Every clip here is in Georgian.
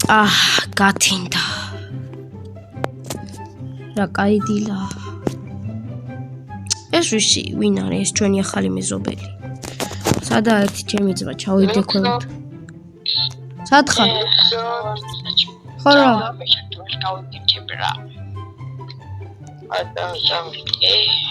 გათინდა. რა კაი დილა. ეს ვინ არის ეს ჩვენი ახალი მეზობელი? სადაა ერთი ჩემი ძმა, ჩავიდე ქვემოთ. სად ხარ? ხო რა.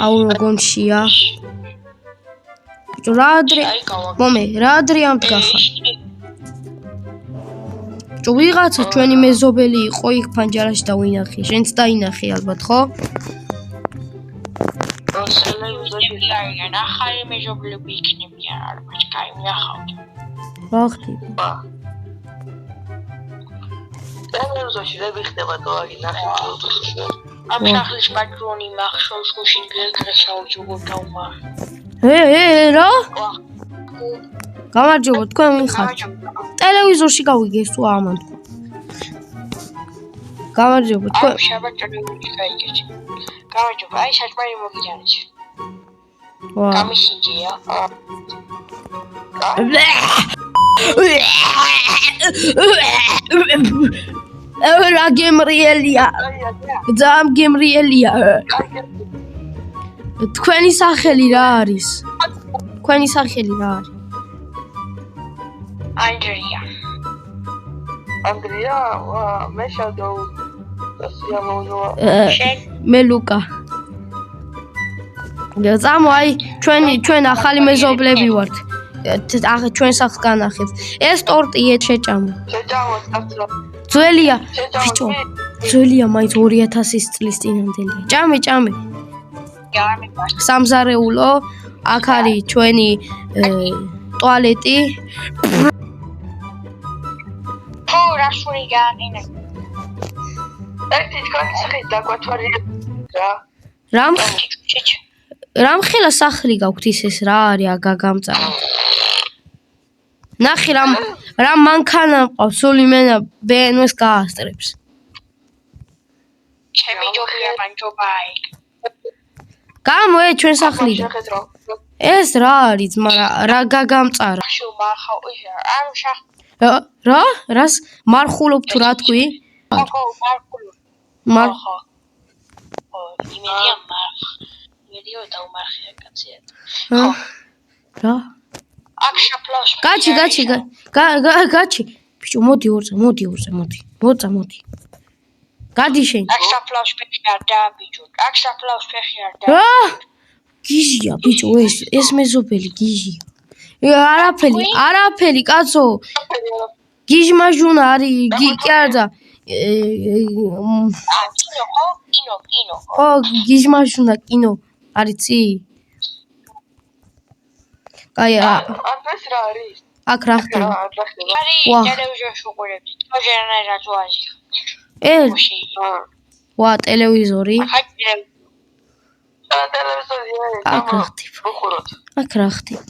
აუ გონშია. რა ადრე ამდგა ხარ? ვიღაცა ჩვენი მეზობელი იყო იქ ფანჯარაში და ვინახე. შენც დაინახე ალბათ, ხო? ახალი მეზობლები იქნებიან ალბათ, კაი მიახავთ. რა ხდება? ტელევიზორში ვერ ვიხდება თორე ნახე. ამ სახლის პატრონი მახსოვს გუშინ გელგრესაუჯუგო დაუმა. რა? გამარჯობა, თქვენ ვინ ხართ? ტელევიზორში გავიგე სულ ამან თქვა. გამარჯობა, თქვენ. შაბათ ტელევიზორში გაიგეთ. გამარჯობა, აი საჭმელი მოგიჯანეთ. ვა. გამისინჯია. რა გემრიელია. ძამ გემრიელია. თქვენი სახელი რა არის? თქვენი სახელი რა არის? Andrea, მე შადო. მე ლუკა. ძამო აი ჩვენ ახალი მეზობლები ვართ. ჩვენ სახლს განახებს. ეს ტორტია შეჭამო. ძველია, ბიჭო. ძველია, მაინც 2000 წლის წინანდელია. ჭამე. სამზარეულო, აქ არის ჩვენი ტუალეტი. ხო, რა შური გააყენე. ერთი თქვენი სახით დაგვათვალიერე რა. რამხელა სახლი გაქვთ ის რა არის აგაგამწარა. ნახე რა მანქანა მყავს, სულ იმენა BMW-ს გაასწრებს. ჩემი ჯობია პანჯობა იქ. გამო ჩვენ სახლიდან. ეს რა არის, რა გაგამწარა. რა? რას მარხულობ თუ რა თქვი? ხო, მარხულობ. იმედია დაუმარხია კაცია. რა? აქ შაფლავს. გაჩი. ბიჭო, მოდი ორზე. მოდი. გადი შენ. აქ შაფლავს ფეხი არ და ბიჭო. რა? გიჟია ბიჭო, ეს მეზობელი გიჟია. არაფერი კაცო. გიჟმაჟუნა არის, კი არა. კინო. ხო, გიჟმაჟუნა კინო. არიცი? აი, ეს რა არის? აქ რა ხდება? არის ტელევიზორში უყურებთ. თოჯერანაი რატოაზი. ვა, ტელევიზორი. აქ რა ხდება?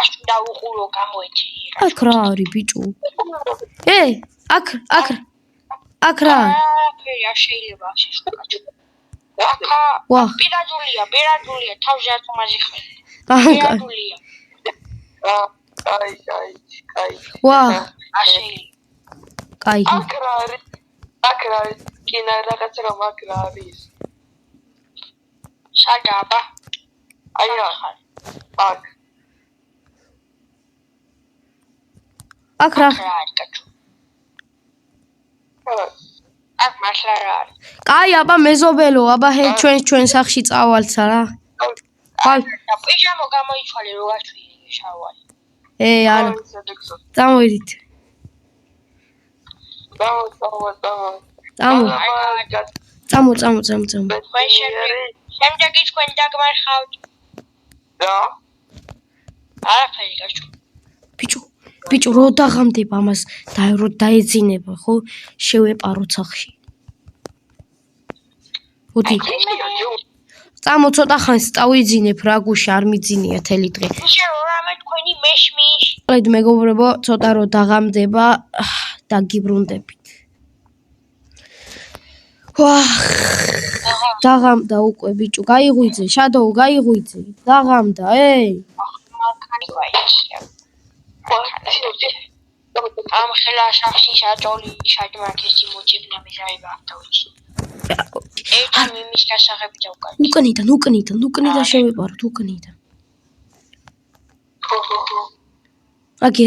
აშ დაუყურო გამოეჩი. აქ რა არის ბიჭო? აქ რა? არ შეიძლება შეშკაჭო. ვა. პირადულია, თავზე აწმაზი ხმე. პირადულია. კაი. ვა. კაი. აქ რა არის? კინა რაღაცა მაგ რა არის? შაგაბა. აი რა. აქ რა? აქ მართლა რა არის? კაი, აბა მეზობელო, აბა ჩვენ სახში წავალცა რა. პიჟამო გამოიცვალე რო გაჩვიე შავალი. არა. წამოვიდით. წამო. შემდეგი თქვენ დაგმარხავთ. რა? არაფერი გაჩვი. ბიჭო, რო დაღამდება ამას და რო დაეძინება, ხო? შევეპაროთ სახში. მოდი. წამო ცოტა ხანს წავიძინებ რა გუშინ არ მიძინია თელი დღე. რამე თქვენი მეშმის. მეგობრებო, ცოტა რო დაღამდება და გიბრუნდებით. დაღამდა უკვე ბიჭო, გაიღვიძე, შადო, გაიღვიძე. დაღამდა, ამ ხელა სახში საჭოლი შადმარკეთი მოძებნა მიზაება ავტოჩი. ერთად მიმის გასაღები დავკარგე. უკნიდან შევიპაროთ უკნიდან. აგი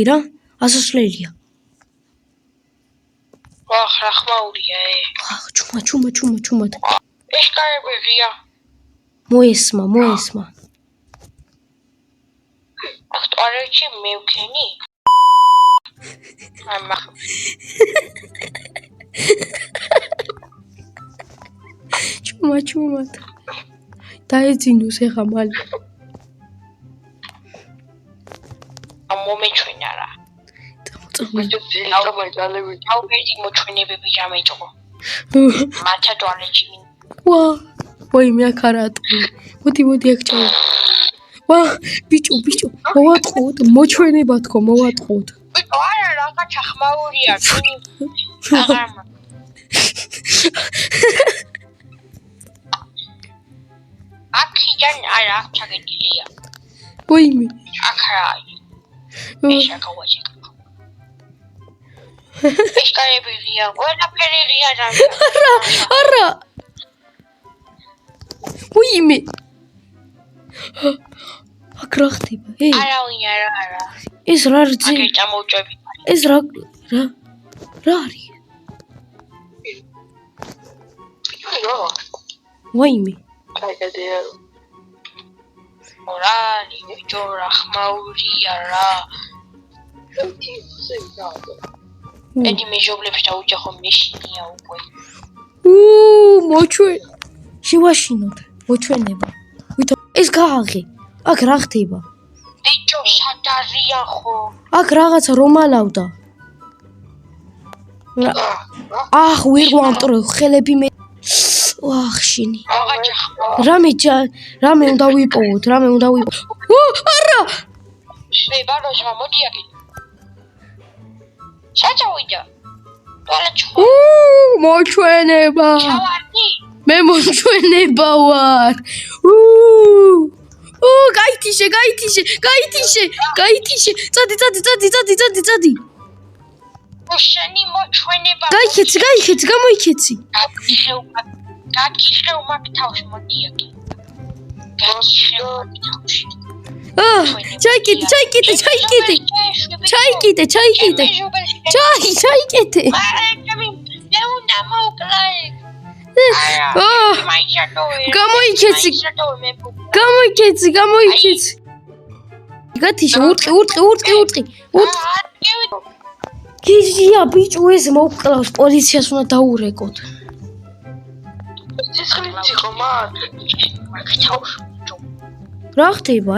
რა? ასასვლელია. ვახ, რა ხმაურია ე. ხა, ჩუმად. ეს კარები ღია. მოესმა. აქ ტუალეტში მევქენი? ამა. ჩუმად. დაეძინოს ეხა მალე. მომეჩვენა რა. წამოიწალები. აუგედი მოჩვენებები დამეჭყო. მათა ტუალეტში. ვაი მე აქ არა ატყვი. მოდი აქ ჩავა. ვა, ბიჭო, მოვატყუოთ, მოჩვენება თქო, მოვატყუოთ. არა, რაღაცა ხმაურია, აღარმა. აქიდან არა, აქ ჩაგედილია. ვაიმე. აქ რა. ეს აკავაჭიკა. ეს კარები ღია, ყველაფერი ღია რა. არა. ვაიმე. აქ რა ხდება? არა. ეს რა რძი? აქ წამოვჭები. ეს რა არის? ვაიმე. კაიგადია. ორანი, ჯორა ხმაურია რა. ედი მეჟობლებს დაუჯახო მეშინია უკვე. შევაშინოთ, მოჩვენება. ეს გააღე. აქ რა ხდება? ბიჭო, სადარია ხო? აქ რაღაცა რომალავდა. ვერ ვამტრო, ხელები მე. ვახშინი. რამე უნდა ვიპოვოთ, არა! ბაროჟმა მოდი აქ. ჩაჭავიდა. მოჩვენება. ჩავარდი. მე მოჩვენება ვარ. გაითიშე. წადი. შენი მოჩვენება. გაიქეცი, გამოიქეცი. გაგიხევ მაგ თავს მოდი აქ. ჩაიკიდე. მე უნდა მოვკლე. გამოიქეცი. გათიშე, ურტყი. გიჟია ბიჭო ეს მოვკლავს პოლიციას უნდა დაურეკოთ. ცეცხლით იყო მაგ. რა ხდება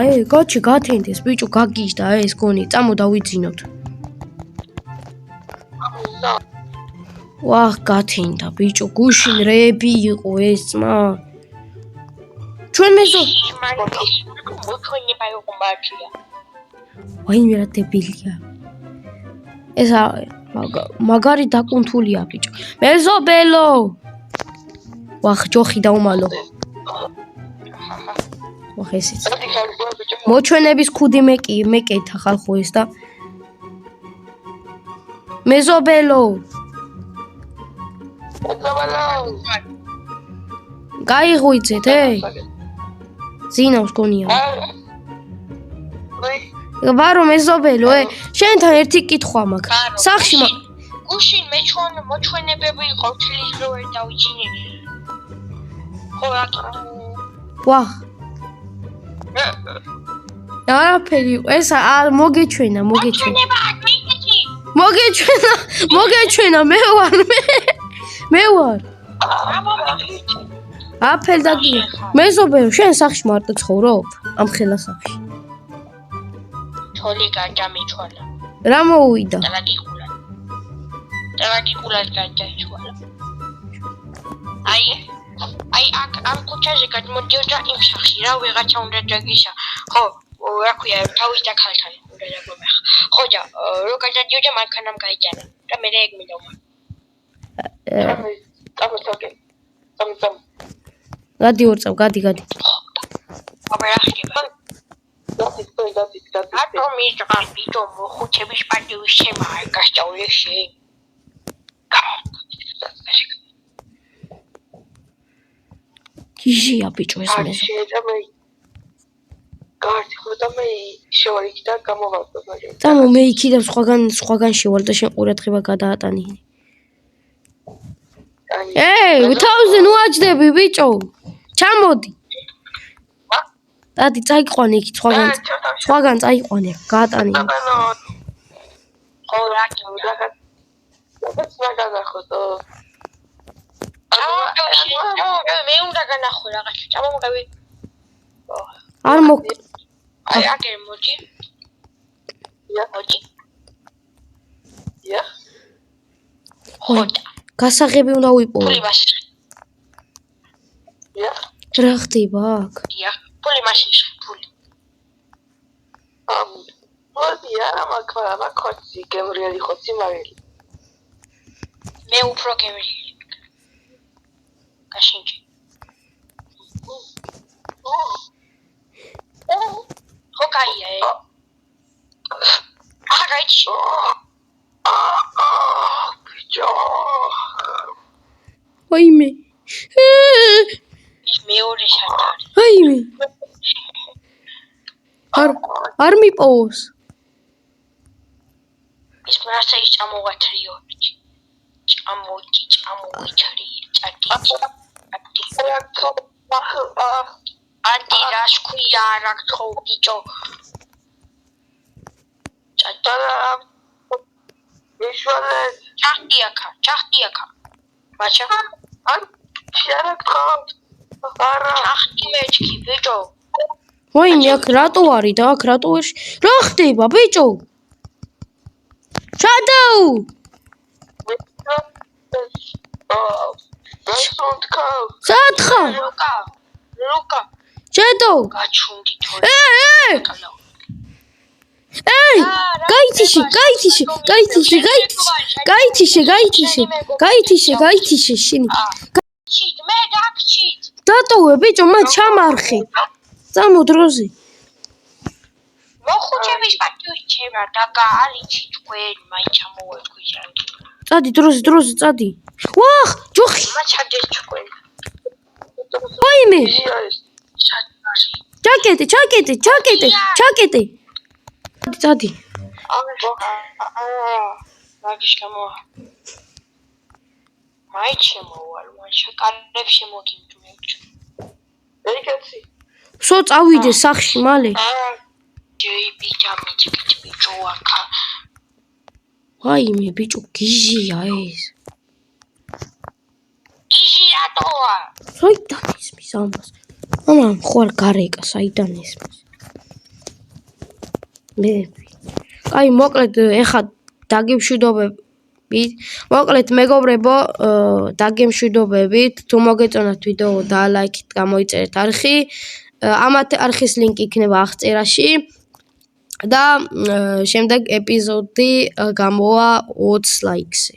გათენდეს ბიჭო გაგიჟდა ეს გონი წამო დავიძინოთ. ვახ გათენდა ბიჭო გუშინ რეები იყო ეს ძმა. ჩვენ მეზო მოჩვენება იყო მაჩია. ვაიმე რა დებილია. ეს მაგარი დაკუნთულია ბიჭო. მეზობელო. ვახ ჯოხი დაუმალო. ვახ ესეც. მოჩვენების ქუდი მეკეთა ხალხო ეს და მეზობელო. გაიღვიძეთ ზინავს გონია. ვარო მეზობელო შენთან ერთი კითხვა მაქვს. სახში გუშინ მოჩვენებები იყო თლის რო ვერ დავიჩინე. ხო რატო? ვახ არაფერი ეს მოგეჩვენა მე ვარ აფელ დაგია მეზობელო შენ სახში მარტო ცხოვრობ ამ ხელა სახში თოლი გადამიჩვალა რა მოუვიდა ტრაგიკულად გადაიჩვალა აი აქ ამ კუჩაზე გადმოდიოდა იმ სახში რა ვიღაცა უნდა დაგიშა ხო რა ქვია თავის და ქალთან უნდა დაგვემეხა ხო და რო გადადიოდა მანქანამ გაიჭანა და მე ეგ მინდომა გადი ორწავ გადი აბა რა ხდება დათი. რატომ იჭარ ბიჭო მოხუჩების პარტივის შემა არ გასწავლე შენ? გიჟია ბიჭო ეს მე. შეეწამე. გარდი ხოდა მე შევარიქი და გამოვაყო მაგრამ. წამო მე იქიდან სხვაგან შევალ და შენ ყურადღება გადაატანინე. თავზე ნუ აჯდები ბიჭო. ჩამოდი. დადი წაიყვანე იქით სხვაგან წაიყვანე გაატანინე. ხო რაკი რაღაც მაგაზახო. მე უნდა განახო რაღაცა. წამომგები. არ მოგ აი აგერ მოდი. მოდი. ია. ხოდა. გასაღები უნდა უიპოვო. ფული მასში. ია. რა ხდება აქ? ია. ფული მასში. ფული. მოდი არა მაგხოცი გემრიელი ხოცი მაგელი. მე უფრო გემრიელი. გაშინჯი. ხო კაია ე. აგაიჩი. ბიჭო. ვაიმე. ის მეორე შარტარი. ვაიმე. არ მიპოვოს. ის პრასა ის წამოვათრიო ბიჭი. წამოვითრი. ანტი რას ქვია რაკთხო ბიჭო. ეშვალე ჩახტიაკა. ბაჭა. ან შეარაკთხო. არა. ჩახტი მეჩქი ბიჭო. ვაიმე აქ რატო არის და აქ რატო ვერ რა ხდება ბიჭო? შადოუ. სათხა. ლუკა. შედო. გაჩუნდი თორე. ეი! გაითიშე შენი. ჩით მე დაგჩით. დატოვე ბიჭო მე ჩამარხე. წამო დროზე. მოხუჩების პარტიის შემა და არიცი თქვენ მაინც ჩამოვეკვი ჟანგი. წადი დროზე წადი. ვახ, ჯოხი. მაჩადეს თქვენ. ვაიმე. შატარი. ჩაკეტე. წადი. მაგის გამო. მაინც შემოვალ, მან შეკარებს შემოგიმჯმევჭ. ეგეთი. სო წავიდე სახში მალე. ჯეი ბიჭა ბიჭო აქა. ვაიმე ბიჭო გიჟია ეს. გიჟი რატოა? საიდან ისმის ამას? ამან ხوار გარეკა საიდან ისმის? მე. კაი მოკლედ ეხა დაგემშვიდობებით. მოკლედ მეგობრებო, დაგემშვიდობებით. თუ მოგეწონათ ვიდეო და ლაიქით გამოიწერეთ არხი. ამათ არხის ლინკი იქნება აღწერაში. და შემდეგ ეპიზოდი გამოვა 20 ლაიქზე.